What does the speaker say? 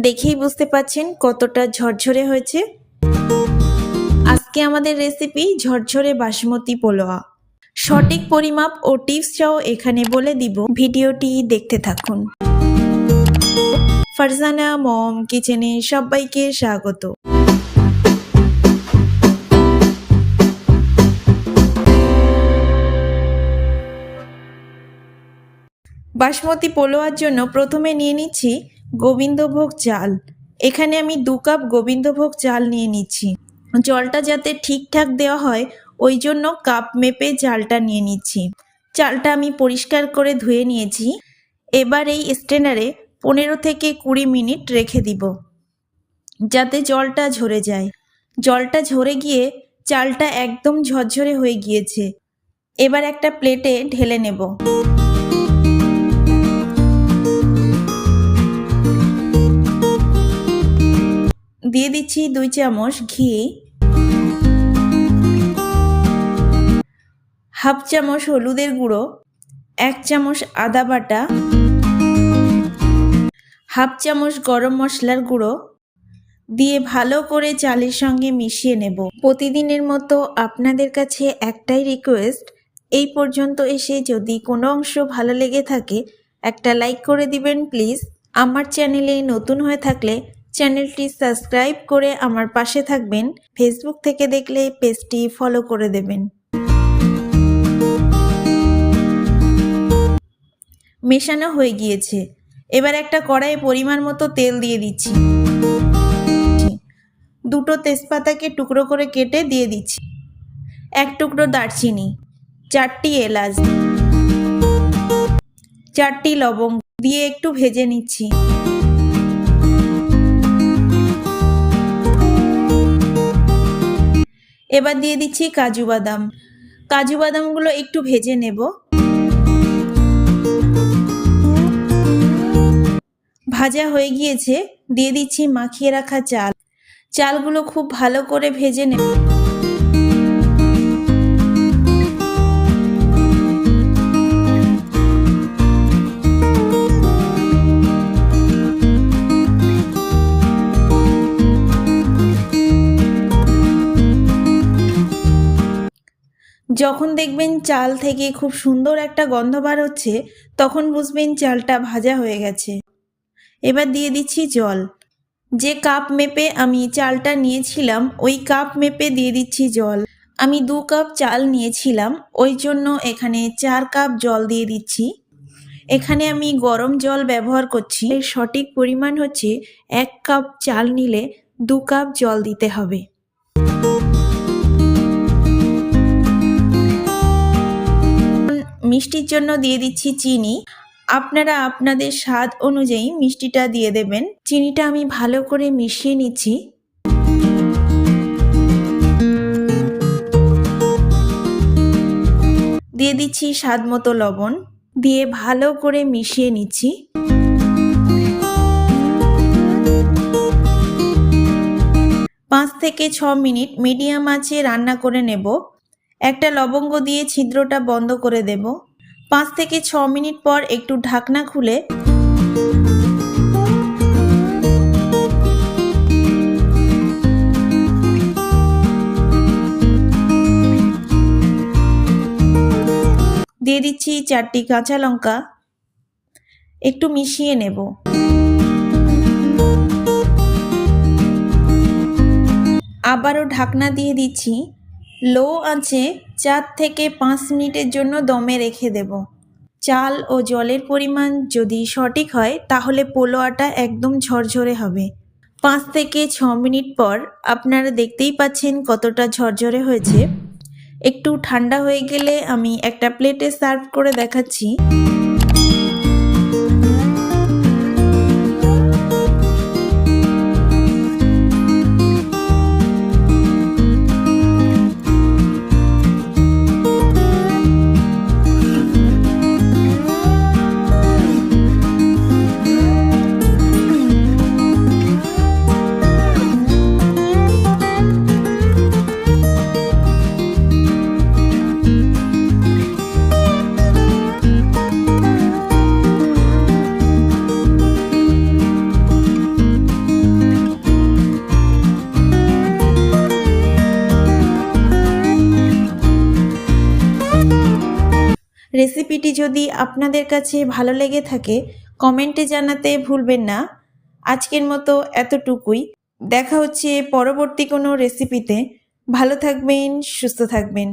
দেখেই বুঝতে পারছেন কতটা ঝরঝরে হয়েছে। আজকে আমাদের রেসিপি ঝরঝরে বাসমতি পোলোয়া। সঠিক পরিমাপ ও টিপসটাও এখানে বলে দিব, ভিডিওটি দেখতে থাকুন। ফারজানা মম কিচেনে সবাইকে স্বাগত। বাসমতি পোলোয়ার জন্য প্রথমে নিয়ে নিচ্ছি গোবিন্দভোগ চাল। এখানে আমি 2 কাপ গোবিন্দভোগ চাল নিয়ে নিচ্ছি। জলটা যাতে ঠিকঠাক দেওয়া হয় ওই জন্য কাপ মেপে চালটা নিয়ে নিচ্ছি। চালটা আমি পরিষ্কার করে ধুয়ে নিয়েছি। এবার এই স্ট্রেনারে 15 থেকে 20 মিনিট রেখে দিব যাতে জলটা ঝরে যায়। জলটা ঝরে গিয়ে চালটা একদম ঝরঝরে হয়ে গিয়েছে। এবার একটা প্লেটে ঢেলে নেব। দিয়ে দিচ্ছি 2 চামচ ঘি, হাফ চামচ হলুদের গুঁড়ো, 1 চামচ আদা বাটা, হাফ চামচ গরম মশলার গুঁড়ো দিয়ে ভালো করে চালের সঙ্গে মিশিয়ে নেব। প্রতিদিনের মতো আপনাদের কাছে একটাই রিকোয়েস্ট, এই পর্যন্ত এসে যদি কোনো অংশ ভালো লেগে থাকে একটা লাইক করে দিবেন প্লিজ। আমার চ্যানেলে নতুন হয়ে থাকলে চ্যানেলটি সাবস্ক্রাইব করে আমার পাশে থাকবেন। ফেসবুক থেকে দেখলে পেজটি ফলো করে দেবেন। মেশানো হয়ে গিয়েছে। এবার একটা কড়াইয়ে পরিমাণ মতো তেল দিয়ে দিচ্ছি। 2টো তেজপাতাকে টুকরো করে কেটে দিয়ে দিচ্ছি। 1 টুকরো দারচিনি, 4টি এলাচ, 4টি লবঙ্গ দিয়ে একটু ভেজে নিচ্ছি। এবার দিয়ে দিচ্ছি কাজু বাদাম। কাজু বাদামগুলো একটু ভেজে নেব। ভাজা হয়ে গিয়েছে, দিয়ে দিচ্ছি মাখিয়ে রাখা চাল। চালগুলো খুব ভালো করে ভেজে নেব। যখন দেখবেন চাল থেকে খুব সুন্দর একটা গন্ধ বার হচ্ছে তখন বুঝবেন চালটা ভাজা হয়ে গেছে। এবার দিয়ে দিচ্ছি জল। যে কাপ মেপে আমি চালটা নিয়েছিলাম ওই কাপ মেপে দিয়ে দিচ্ছি জল। আমি 2 কাপ চাল নিয়েছিলাম ওই জন্য এখানে 4 কাপ জল দিয়ে দিচ্ছি। এখানে আমি গরম জল ব্যবহার করছি। এর সঠিক পরিমাণ হচ্ছে 1 কাপ চাল নিলে 2 কাপ জল দিতে হবে। মিষ্টির জন্য দিয়ে দিচ্ছি চিনি। আপনারা আপনাদের স্বাদ অনুযায়ী মিষ্টিটা দিয়ে দেবেন। চিনিটা আমি ভালো করে মিশিয়ে নিচ্ছি। দিয়ে দিচ্ছি স্বাদ মতো লবণ, দিয়ে ভালো করে মিশিয়ে নিচ্ছি। পাঁচ থেকে 6 মিনিট মিডিয়াম আঁচে রান্না করে নেব। একটা লবঙ্গ দিয়ে ছিদ্রটা বন্ধ করে দেব। 5 থেকে 6 মিনিট পর একটু ঢাকনা খুলে দিয়ে দিচ্ছি 4টি কাঁচা লঙ্কা, একটু মিশিয়ে নেব। আবারও ঢাকনা দিয়ে দিচ্ছি। লো আঁচে 4 থেকে 5 মিনিটের জন্য দমে রেখে দেব। চাল ও জলের পরিমাণ যদি সঠিক হয় তাহলে পোলোয়াটা একদম ঝরঝরে হবে। 5 থেকে 6 মিনিট পর আপনারা দেখতেই পাচ্ছেন কতটা ঝরঝরে হয়েছে। একটু ঠান্ডা হয়ে গেলে আমি একটা প্লেটে সার্ভ করে দেখাচ্ছি। রেসিপিটি যদি আপনাদের কাছে ভালো লেগে থাকে কমেন্টে জানাতে ভুলবেন না। আজকের মতো এতটুকুই। দেখা হচ্ছে পরবর্তী কোনো রেসিপিতে। ভালো থাকবেন, সুস্থ থাকবেন।